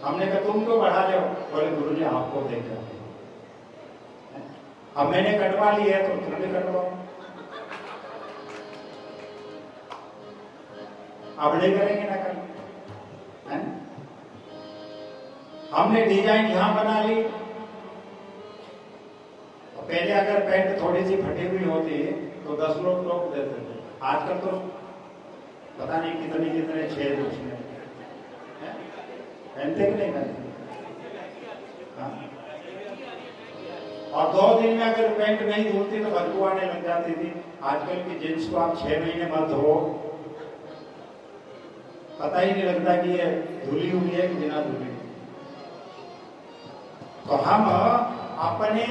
हमने कहा तुम क्यों बढ़ा रहे हो? बोले गुरुजी आपको देखकर। अब मैंने कटवा ली है तो तुम भी कटवाओ। अब नहीं करेंगे ना कल, है? हमने डिजाइन यहां बना ली। पहले अगर पैंट थोड़ी सी फटी हुई होती तो 10 लोग टोक देते थे। आजकल तो पता नहीं कितने छेद उसमें पहनते कि नहीं पहनते। हाँ? और 2 दिन में अगर पेंट नहीं धुलती तो बदबू आने लग जाती थी। आजकल की जींस को आप 6 महीने मत धो, पता ही नहीं लगता कि ये धुली हुई है कि बिना धुली। तो हम अपने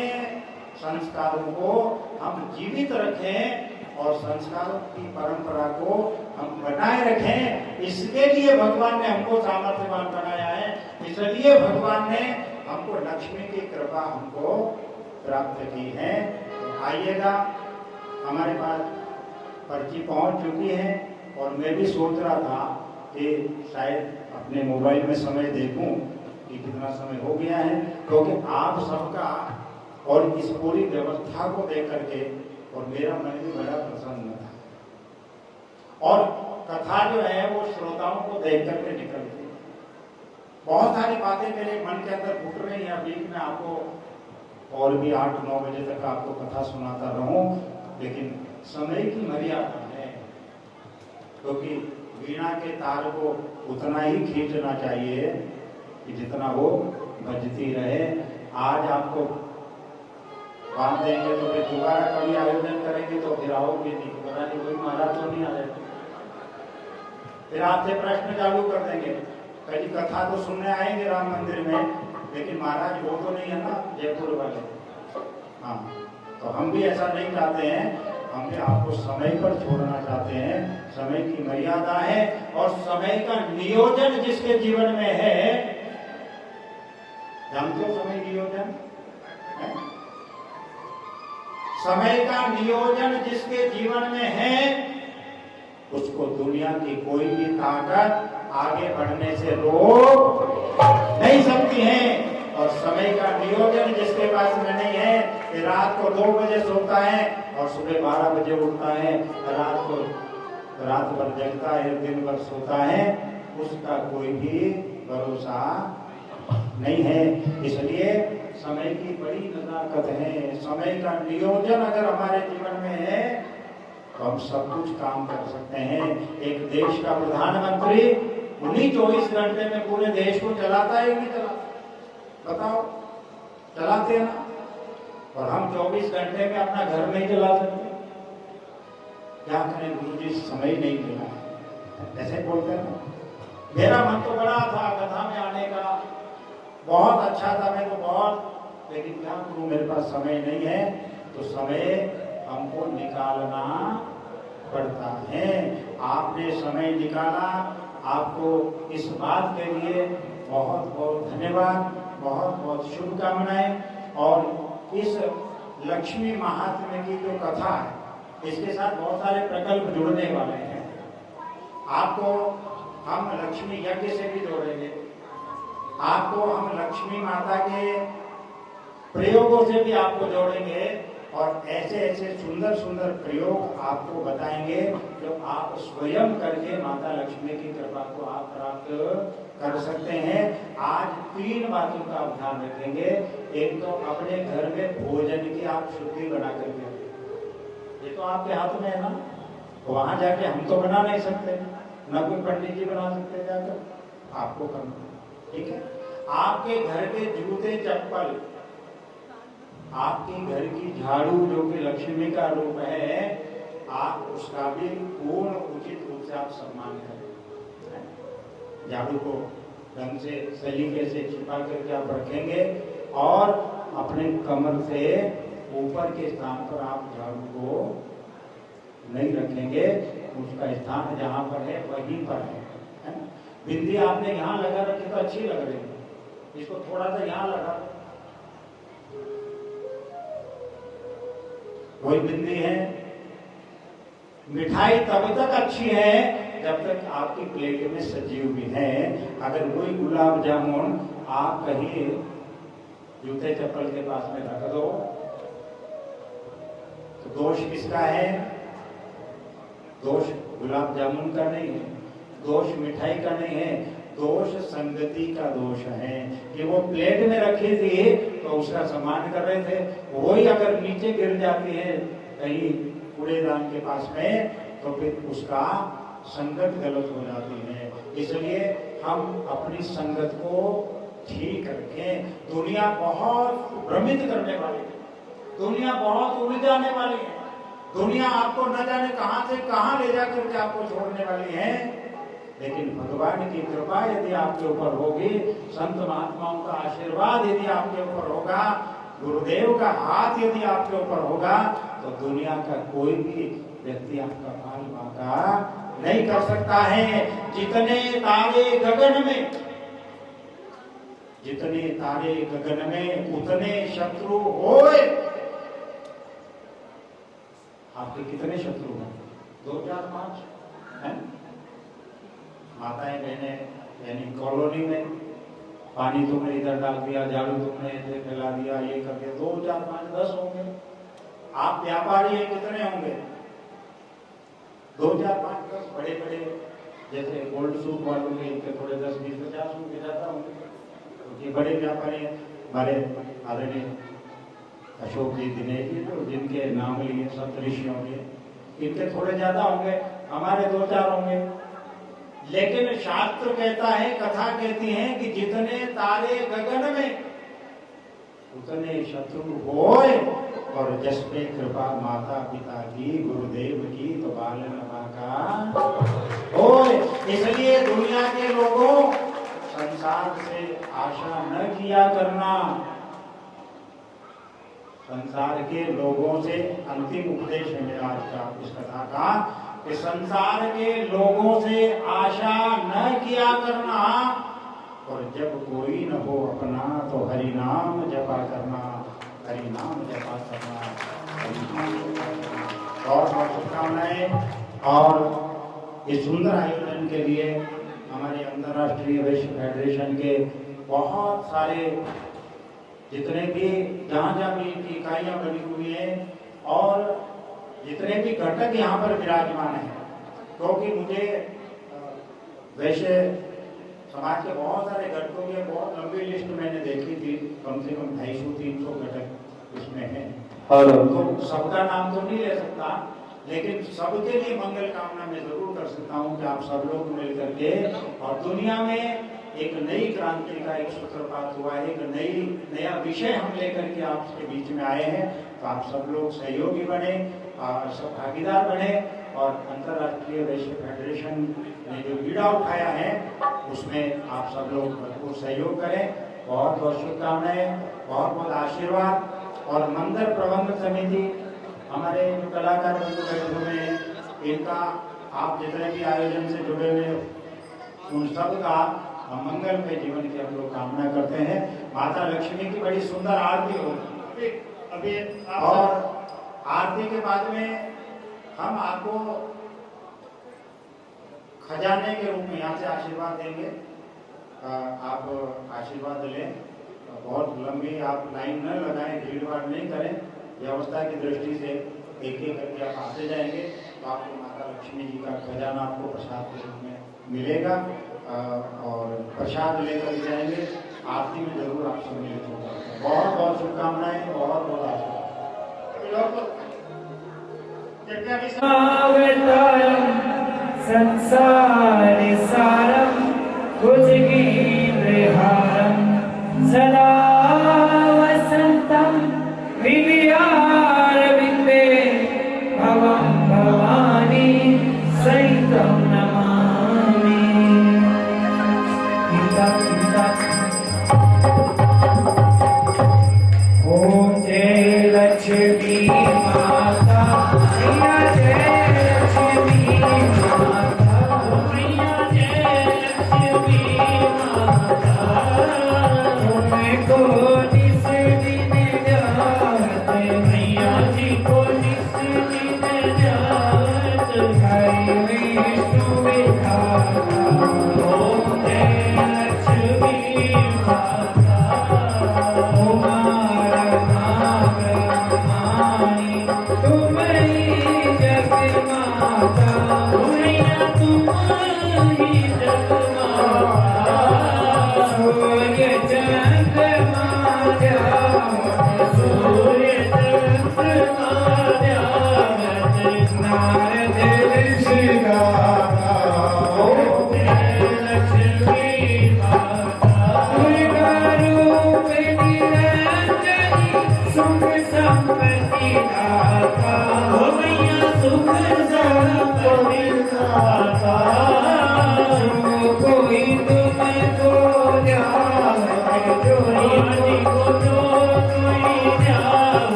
संस्कारों को हम जीवित रखें और संस्कारों की परंपरा को हम बनाए रखें। इसके लिए भगवान ने हमको सामर्थ्यवान बनाया है। इसलिए भगवान ने हमको लक्ष्मी की कृपा हमको प्राप्त की है। तो आइएगा, हमारे पास पर्ची पहुंच चुकी है और मैं भी सोच रहा था कि शायद अपने मोबाइल में समय देखूं कि कितना समय हो गया है, क्योंकि आप सबका और इस पूरी व्यवस्था को देख करके और मेरा मन भी बड़ा प्रसन्न था। और कथा जो है वो श्रोताओं को देख करके निकलती है। बहुत सारी बातें मेरे मन के अंदर फूट रही हैं। अभी मैं आपको और भी 8-9 बजे तक आपको कथा सुनाता रहूं, लेकिन समय की मर्यादा है, क्योंकि वीणा के तार को उतना ही खींचना चाहिए कि जितना वो बजती रहे। आज आपको बांध देंगे तो फिर दोबारा कभी आयोजन करेंगे तो फिर आओगे नहीं, पता नहीं कोई महाराज तो नहीं आ रहे, फिर आपसे प्रश्न चालू कर देंगे। पहली कथा तो सुनने आएंगे राम मंदिर में, लेकिन महाराज वो तो नहीं है ना जयपुर वाले। हाँ, तो हम भी ऐसा नहीं चाहते हैं। हम भी आपको समय पर छोड़ना चाहते हैं। समय की मर्यादा है और समय का नियोजन जिसके जीवन में है, जानते हो समय नियोजन है? समय का नियोजन जिसके जीवन में है उसको दुनिया की कोई भी ताकत आगे बढ़ने से रोक नहीं सकती है। और समय का नियोजन जिसके पास में नहीं है, कि रात को 2 बजे सोता है और सुबह 12 बजे उठता है, रात भर जगता है, दिन भर सोता है, उसका कोई भी भरोसा नहीं है। इसलिए समय की बड़ी नजाकत है। समय का नियोजन अगर हमारे जीवन में है तो हम सब कुछ काम कर सकते हैं। एक देश का प्रधानमंत्री उन्हीं 24 घंटे में पूरे देश को चलाता है, नहीं चलाता? बताओ, चलाते हैं ना? और हम 24 घंटे में अपना घर नहीं चला सकते। क्या करें गुरुजी, समय नहीं मिला है, ऐसे बोलते हैं ना। मेरा मन तो बड़ा था कथा में आने का, बहुत अच्छा था, मैं तो बहुत, लेकिन क्या करूं, मेरे पास समय नहीं है। तो समय हमको निकालना पड़ता है। आपने समय निकाला, आपको इस बात के लिए बहुत बहुत धन्यवाद, बहुत बहुत शुभकामनाएं। और इस लक्ष्मी महात्म्य की जो कथा है, इसके साथ बहुत सारे प्रकल्प जुड़ने वाले हैं। आपको हम लक्ष्मी यज्ञ से भी जोड़ेंगे, आपको हम लक्ष्मी माता के प्रयोगों से भी आपको जोड़ेंगे और ऐसे ऐसे सुंदर सुंदर प्रयोग आपको बताएंगे जो आप स्वयं करके माता लक्ष्मी की कृपा को आप प्राप्त कर सकते हैं। आज 3 बातों का आप ध्यान रखेंगे। एक तो अपने घर में भोजन की आप शुद्धि बना करके, ये तो आपके हाथ में है ना। वहां जाके हम तो बना नहीं सकते, न कोई पंडित जी बना सकते, जाकर आपको करना, ठीक है। आपके घर के जूते चप्पल, आपके घर की झाड़ू जो कि लक्ष्मी का रूप है, आप उसका भी पूर्ण उचित रूप से आप सम्मान करें। झाड़ू को ढंग से सलीके से छिपा करके आप रखेंगे और अपने कमर से ऊपर के स्थान पर आप झाड़ू को नहीं रखेंगे, उसका स्थान जहां पर है वहीं पर है। बिंदी आपने यहाँ लगा रखी तो अच्छी लग रही है, इसको थोड़ा सा यहाँ लगा, वही बिंदी है। मिठाई तब तक अच्छी है जब तक आपकी प्लेट में सजी हुई है। अगर वही गुलाब जामुन आप कहीं जूते चप्पल के पास में रख दो तो दोष किसका है? दोष गुलाब जामुन का नहीं है, दोष मिठाई का नहीं है, दोष संगति का दोष है कि वो प्लेट में रखी थी तो उसका सम्मान कर रहे थे, वही अगर नीचे गिर जाती है कहीं कूड़ेदान के पास में तो फिर उसका संगत गलत हो जाती है। इसलिए हम अपनी संगत को ठीक रखें। दुनिया बहुत भ्रमित करने वाली है, दुनिया बहुत उलझाने वाली है, दुनिया आपको न जाने कहां से कहां ले जाकर के आपको छोड़ने वाली है। लेकिन भगवान की कृपा यदि आपके ऊपर होगी, संत महात्माओं का आशीर्वाद यदि आपके ऊपर होगा, गुरुदेव का हाथ यदि आपके ऊपर होगा, तो दुनिया का कोई भी व्यक्ति आपका बाल बांका नहीं कर सकता है। जितने तारे गगन में, जितने तारे गगन में उतने शत्रु होए। आपके कितने शत्रु हैं? 2 4 5 हैं? माताएं बहनें, यानी कॉलोनी में पानी तुमने इधर डाल दिया, झाड़ू तुमने इधर फैला दिया, ये कर दिया, 2 4 5 10 होंगे। आप व्यापारी हैं, कितने होंगे? 2 4 5 10 बड़े बड़े, जैसे गोल्ड सूप वालों के इनके थोड़े 10 20 50 होंगे, ज्यादा होंगे। तो ये बड़े व्यापारी हैं हमारे आदरणीय अशोक जी, दिनेश जी, तो जिनके नाम लिए सब ऋषियों के, इनके थोड़े ज्यादा होंगे, हमारे 2 4 होंगे। लेकिन शास्त्र कहता है, कथा कहती है कि जितने तारे गगन में उतने शत्रु होए, और जस पे कृपा माता पिता की, गुरुदेव की, तो बाल न बांका होए। इसलिए दुनिया के लोगों, संसार से आशा न किया करना। संसार के लोगों से, अंतिम उपदेश है मेरा आज का इस कथा का, कि संसार के लोगों से आशा न किया करना, और जब कोई न हो अपना तो हरि नाम जपा करना, हरि नाम जपा करना, हरि नाम जपा करना। और शुभकामनाएं। और इस सुंदर आयोजन के लिए हमारे अंतर्राष्ट्रीय वैश्य फेडरेशन के बहुत सारे, जितने भी जहाँ भी इनकी इकाइयाँ बनी हुई हैं, और जितने भी घटक यहाँ पर विराजमान हैं, क्योंकि मुझे वैसे समाज के बहुत सारे घटकों की बहुत लंबी लिस्ट मैंने देखी थी, कम से कम 250-300 घटक इसमें हैं। तो सबका नाम तो नहीं ले सकता, लेकिन सबके लिए मंगल कामना मैं जरूर कर सकता हूँ कि आप सब लोग मिल करके, और दुनिया में एक नई क्रांति का एक सूत्रपात हुआ है, एक नया विषय हम लेकर के आपके बीच में आए हैं। तो आप सब लोग सहयोगी बने, सब भागीदार बने, और अंतर्राष्ट्रीय वैश्य फेडरेशन ने जो बीड़ा उठाया है उसमें आप सब लोग भरपूर सहयोग करें। बहुत बहुत शुभकामनाएं, बहुत बहुत आशीर्वाद। और मंदिर प्रबंध समिति, हमारे जो कलाकार बंधु बैठे हुए हैं, इनका, आप जितने भी आयोजन से जुड़े हुए उन सब का मंगल में जीवन की हम लोग कामना करते हैं। माता लक्ष्मी की बड़ी सुंदर आरती होगी अभी, और आरती के बाद में हम आपको खजाने के रूप में यहाँ से आशीर्वाद देंगे। आप आशीर्वाद लें। बहुत लंबी आप लाइन न लगाएं, भीड़ भाड़ नहीं करें। व्यवस्था की दृष्टि से एक एक करके आप आते जाएंगे, तो आपको माता लक्ष्मी जी का खजाना आपको प्रसाद के रूप में मिलेगा, और प्रसाद लेकर जाएंगे। आरती में जरूर आप सम्मिलित होगा। बहुत बहुत शुभकामनाएं, बहुत बहुत आशीर्वाद। संसार सारम भुजगीन्द्रहारम सदा वसंतम विद्यारविंदे भवं भवानी सहितं नमामि। ओम जय लक्ष्मी माता, जय लक्ष्मी माता, जय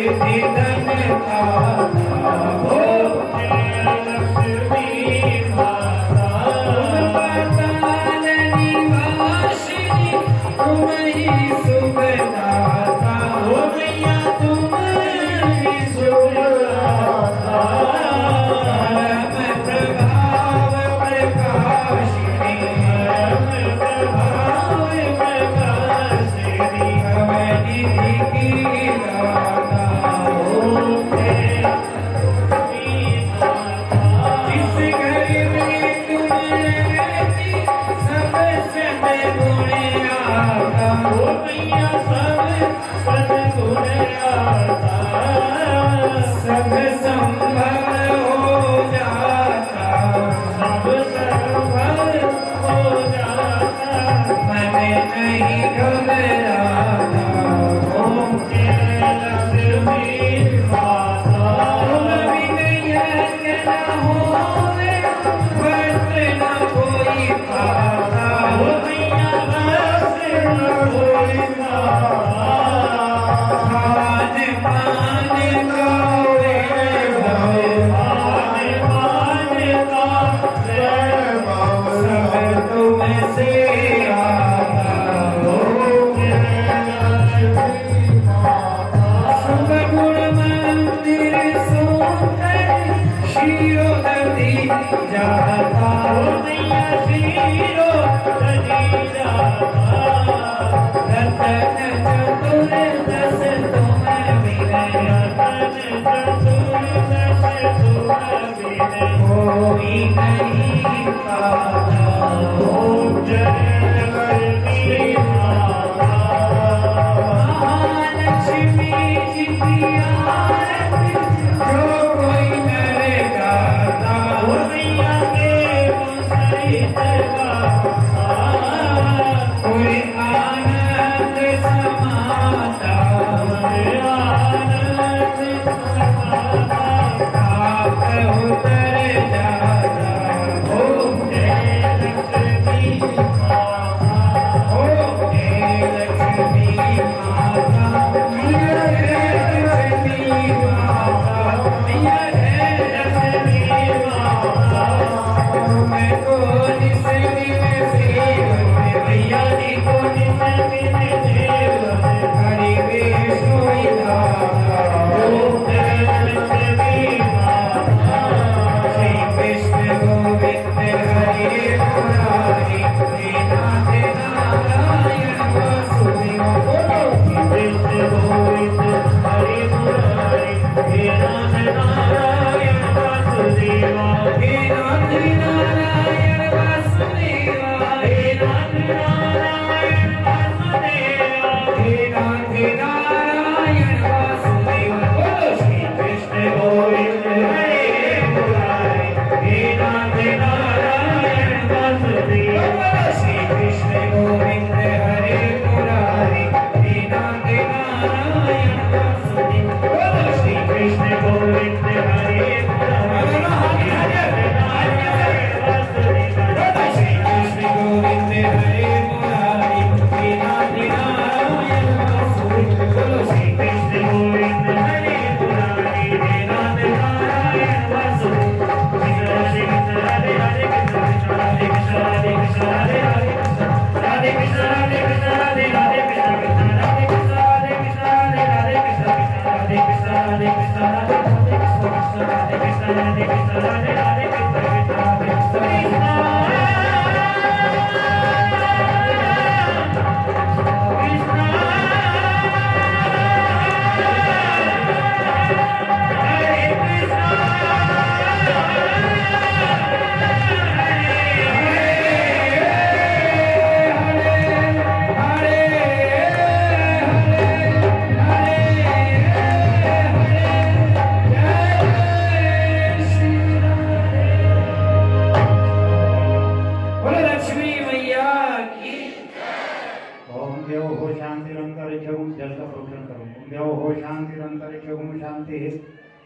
सिद्धि धन पाता हो लक्ष्मी माता पाताल निवासिनी तुम ही सुखदाता हो मैया तुम ही सुखदाता परम प्रभाव प्रकाशिनी परम प्रभाव प्रकाशिनी भवनिधि की दाता हो जिस घर में तुम रहती सब सद्गुण आता हो मैया सब सद्गुण आता सब संभव हो जाता सब संभव हो जाता मन नहीं घबराता ओम लक्ष्मी माता विनय न होवे वस्त्र न कोई पाता हो मैया वस्त्र न कोई पाता खान पान गावे खान पान गावे सब तुमसे आता हो सुगुण मंदिर सुंदर शिरोधि जाता हो मैया शिरोधि जाता रतन चतुर्दश तुम विनय रतन चतुर्दश तुम विनय कोई नहीं पाता ओम जय लक्ष्मी माता महालक्ष्मी जी की आरती जो कोई नर गाता हो मैया के सहित गाता कोई आनंद समाता कोई आनंद समाता आप उतर जाता हो जय लक्ष्मी माता हो जय लक्ष्मी माता मैया जय लक्ष्मी माता मैया जय लक्ष्मी माता मैं को निसदिन सेवन मैया नी को निसदिन सेवन हरि विष्णु दाता ओम जय लक्ष्मी माता श्री कृष्ण गोविंद हरे मुरारी हे नाथ नारायण वासुदेव बोलो श्री कृष्ण गोविंद हरे मुरारी हे नाथ नारायण वासुदेव हे नाथ नारायण वासुदेव हे नाथ नारायण वासुदेव हे नाथ नारायण वासुदेव बोलो श्री कृष्ण गोविंद हरे मुरारी हे नाथ नारायण वासुदेव बोलो श्री कृष्ण गोविंद हरे मुरारी हे नाथ नारायण वासुदेव बोलो श्री कृष्ण गोविंद हरे मुरारी हे नाथ नारायण वासुदेव बोलो श्री कृष्ण गोविंद हरे मुरारी हे नाथ नारायण वासुदेव बोलो श्री कृष्ण गोविंद हरे मुरारी हे नाथ नारायण वासुदेव श्री कृष्ण राधे राधे कृष्ण राधे कृष्ण राधे कृष्ण राधे राधे राधे कृष्ण राधे कृष्ण राधे राधे कृष्ण राधे कृष्ण राधे कृष्ण राधे राधे कृष्ण राधे कृष्ण राधे कृष्ण राधे कृष्ण राधे कृष्ण राधे कृष्ण राधे राधे कृष्ण राधे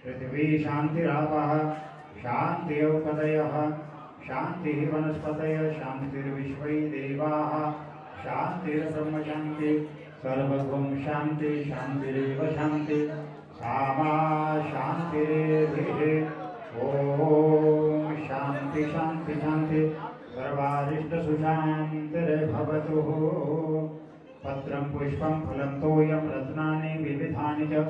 पृथ्वी शांतिरापः शान्तिरौपदयः शान्तिः वनस्पतयः शान्तिर्विश्वै देवाः शान्तिर्ब्रह्म शान्ति सर्वगुण शान्ति शान्तिरेव शान्ति कामा शान्तिरेधिः ॐ शान्ति शान्ति शान्ति सर्वारिष्ट सुशान्तिर्भवतु पत्रं पुष्पं फलं तोयं रत्नानि विविधानि च